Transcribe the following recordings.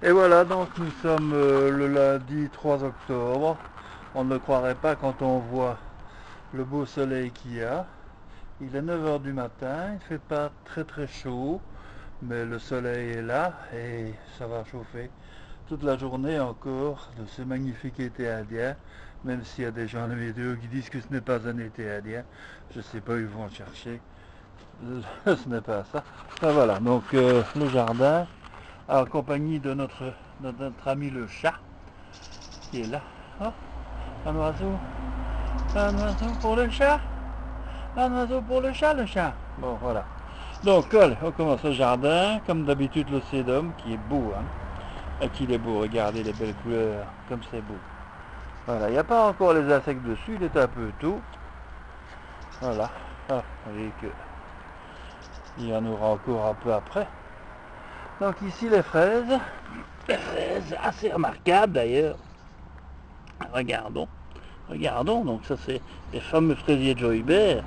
Et voilà, donc nous sommes le lundi 3 octobre. On ne le croirait pas quand on voit le beau soleil qu'il y a. Il est 9 heures du matin, il ne fait pas très très chaud, mais le soleil est là et ça va chauffer toute la journée encore de ce magnifique été indien, même s'il y a des gens de météo qui disent que ce n'est pas un été indien. Je ne sais pas où ils vont chercher. Ce n'est pas ça. Ben voilà, donc le jardin, en compagnie de notre ami le chat, qui est là. Oh, un oiseau. Un oiseau pour le chat. Un oiseau pour le chat. Bon, voilà. Donc, allez, on commence le jardin. Comme d'habitude, le sédum, qui est beau, hein. Et qu'il est beau, regardez les belles couleurs, comme c'est beau. Voilà, il n'y a pas encore les insectes dessus, il est un peu tôt. Voilà. Ah, vous voyez que il y en aura encore un peu après. Donc ici les fraises assez remarquables d'ailleurs. Regardons, regardons, donc ça c'est les fameux fraisiers de Joybert.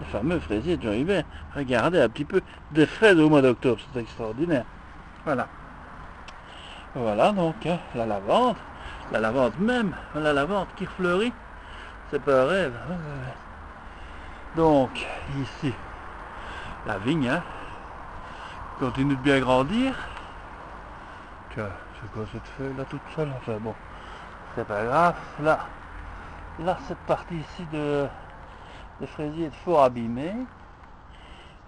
Les fameux fraisiers de Joybert. Regardez un petit peu des fraises au mois d'octobre, c'est extraordinaire. Voilà. Voilà donc la lavande même, la lavande qui fleurit, c'est pas un rêve. Donc ici, la vigne, hein, continue de bien grandir. Tiens, c'est quoi cette feuille là toute seule? Enfin bon, c'est pas grave. Là cette partie ici des fraisiers est fort abîmée.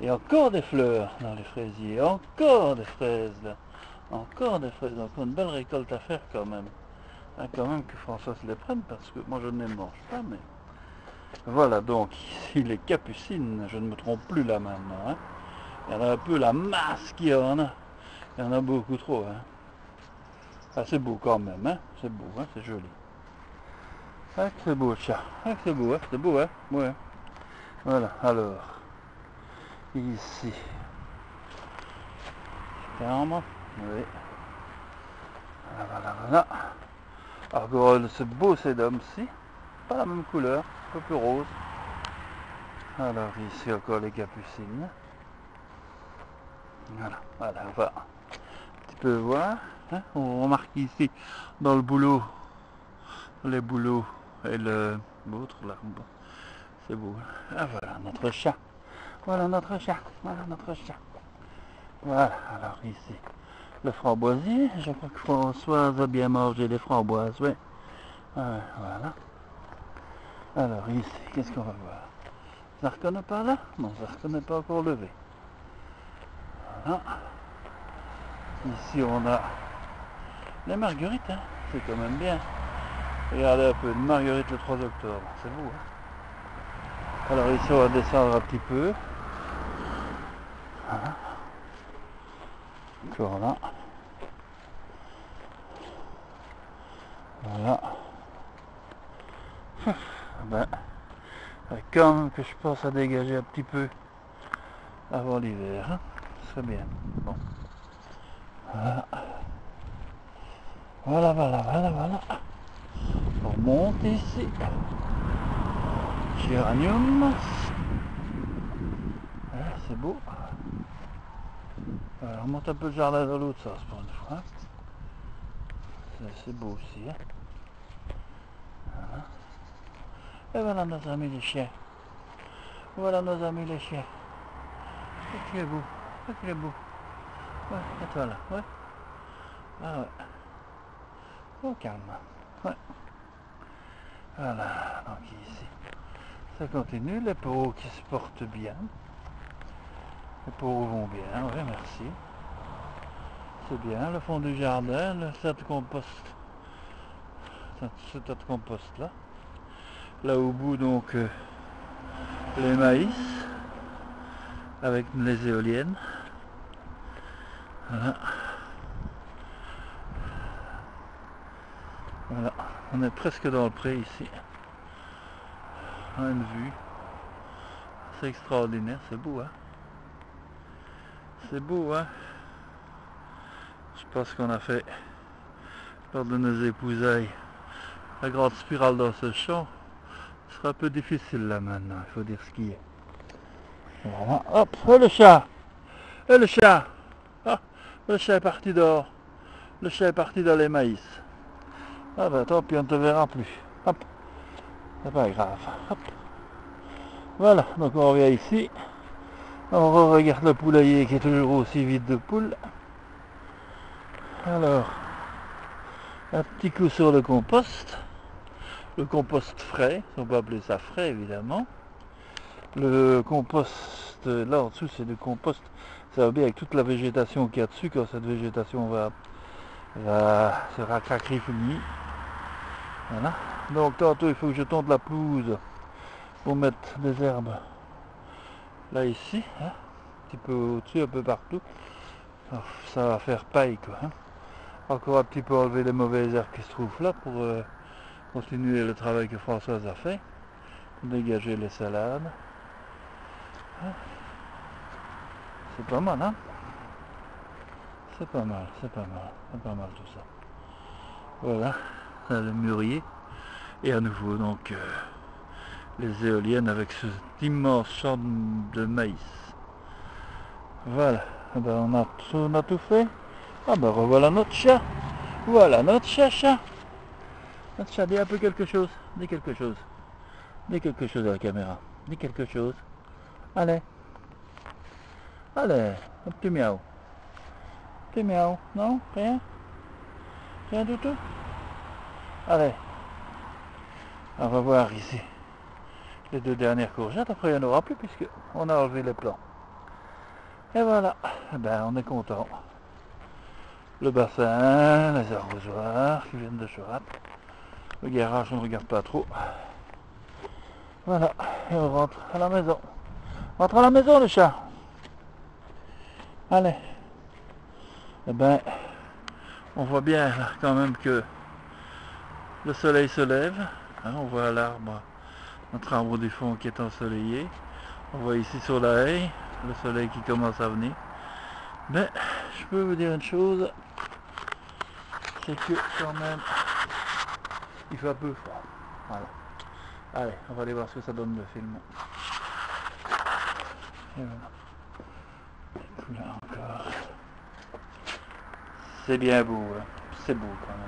Et encore des fleurs dans les fraisiers, encore des fraises là. Encore des fraises, encore une belle récolte à faire quand même. Hein, quand même que François se les prenne parce que moi je ne les mange pas, mais voilà donc ici les capucines, je ne me trompe plus là maintenant. Hein. Il y en a un peu la masse qu'il y en a. Il y en a beaucoup trop. Hein. Ah, c'est beau quand même, hein. C'est beau, hein. C'est joli. Ah, c'est beau le chat. Ah, c'est beau, hein. C'est beau, hein. Ouais. Voilà, alors. Ici. Ferme. Oui. Voilà. Alors, ce beau sédum-ci. Pas la même couleur, un peu plus rose. Alors ici encore les capucines. Voilà, on va un petit peu voir. Hein, on remarque ici dans le boulot, les bouleaux et l'autre là. Bon, c'est beau. Ah voilà notre chat. Voilà notre chat. Voilà, alors ici le framboisier. Je crois que Françoise a bien mangé les framboises. Ouais. Voilà. Alors ici, qu'est-ce qu'on va voir? Ça ne reconnaît pas là? Non, ça ne reconnaît pas encore levé. Voilà. Ici on a les marguerites, hein. C'est quand même bien. Regardez un peu, une marguerite le 3 octobre, c'est beau. Hein. Alors ici on va descendre un petit peu. Voilà. Encore là. Voilà. Ben, quand même que je pense à dégager un petit peu avant l'hiver. Hein. Ce serait bien. Bon. Voilà. On remonte ici. Géranium. Voilà, c'est beau. Alors, on remonte un peu le jardin dans l'autre sens pour une fois. C'est beau aussi. Hein. Voilà. Et voilà nos amis les chiens. Voilà nos amis les chiens. Qu'il est beau. Qu'il est beau. Ouais, et toi là. Ouais. Ah ouais. Oh, calme. Ouais. Voilà, donc ici, ça continue, les pots qui se portent bien. Les pots vont bien, oui, merci. C'est bien, le fond du jardin, le tas de compost. Ce tas de compost là. Là au bout, donc, les maïs, avec les éoliennes. Voilà, on est presque dans le pré ici. On a une vue. C'est extraordinaire, c'est beau, hein. C'est beau, hein. Je pense qu'on a fait, lors de nos épousailles, la grande spirale dans ce champ. Ce sera un peu difficile là maintenant, il faut dire ce qui est. Voilà, hop, oh le chat. Oh le chat. Ah, Le chat est parti dehors. Le chat est parti dans les maïs. Ah bah tant pis, on ne te verra plus. Hop, c'est pas grave. Hop. Voilà, donc on revient ici. On regarde le poulailler qui est toujours aussi vide de poules. Alors, un petit coup sur le compost. Le compost frais, on peut appeler ça frais évidemment. Le compost, là en dessous c'est du compost, ça va bien avec toute la végétation qu'il y a dessus, quand cette végétation sera finie. Voilà. Donc tantôt il faut que je tonde la pelouse pour mettre des herbes là ici, hein, un petit peu au-dessus, un peu partout. Alors, ça va faire paille quoi. Hein. Encore un petit peu enlever les mauvaises herbes qui se trouvent là pour continuer le travail que Françoise a fait. Dégager les salades. C'est pas mal, hein? C'est pas mal, c'est pas mal, c'est pas mal tout ça. Voilà, là, le mûrier. Et à nouveau, donc, les éoliennes avec cet immense champ de maïs. Voilà, eh ben, on a tout fait. Ah ben revoilà notre chat. Voilà notre chat. Notre chat, dis un peu quelque chose. Dis quelque chose. Dis quelque chose à la caméra. Dis quelque chose. Allez. Allez, un petit miaou. Petit miaou. Non? Rien? Rien du tout? Allez. On va voir ici les deux dernières courgettes. Après, il n'y en aura plus puisque on a enlevé les plants. Et voilà. Eh ben, on est content. Le bassin, les arrosoirs qui viennent de Chorat. Le garage, on ne regarde pas trop. Voilà. Et on rentre à la maison. On rentre à la maison, le chat. Allez. Eh ben, on voit bien là, quand même que le soleil se lève. Hein, on voit l'arbre, notre arbre du fond qui est ensoleillé. On voit ici sur la haie le soleil qui commence à venir. Mais je peux vous dire une chose, c'est que quand même il fait un peu froid. Voilà. Allez, on va aller voir ce que ça donne le film. Et voilà. Là encore. C'est bien beau, hein. C'est beau quand même.